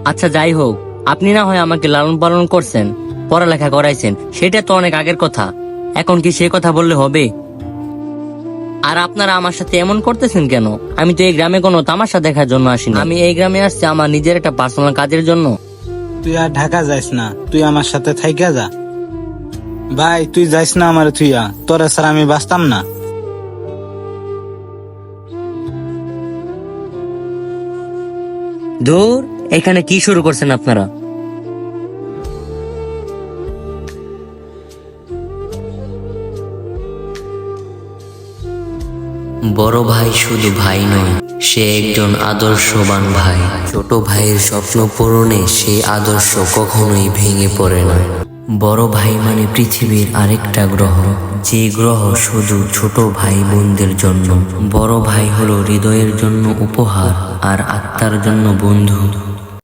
আচ্ছা যাই হোক, আপনি না হয় আমাকে লালন পালন করছেন, পড়ালেখা করাইছেন, সেটা তো অনেক আগের কথা। এখন কি সে কথা বললে হবে? আর আপনারা আমার সাথে এমন করতেছেন কেন? আমি তো এই গ্রামে কোনো তামাশা দেখার জন্য আসিনি। আমি এই গ্রামে আসছি আমার নিজের একটা পার্সোনাল কাজের জন্য। তুই আর ঢাকা যাইস না, তুই আমার সাথে থাইকা যা। ভাই তুই যাইস না আমার থুইয়া, তোরা স্যার আমি বাঁচতাম না। ধুর, এখানে কি শুরু করছেন আপনারা? বড় ভাই শুধু ভাই নয়, সে একজন আদর্শবান ভাই। ছোট ভাইয়ের স্বপ্ন পূরণে সে আদর্শ কখনোই ভেঙে পড়ে না। বড় ভাই মানে পৃথিবীর আরেকটা গ্রহ, যে গ্রহ শুধু ছোট ভাই বোনদের জন্য। বড় ভাই হলো হৃদয়ের জন্য উপহার আর আত্মার জন্য বন্ধু।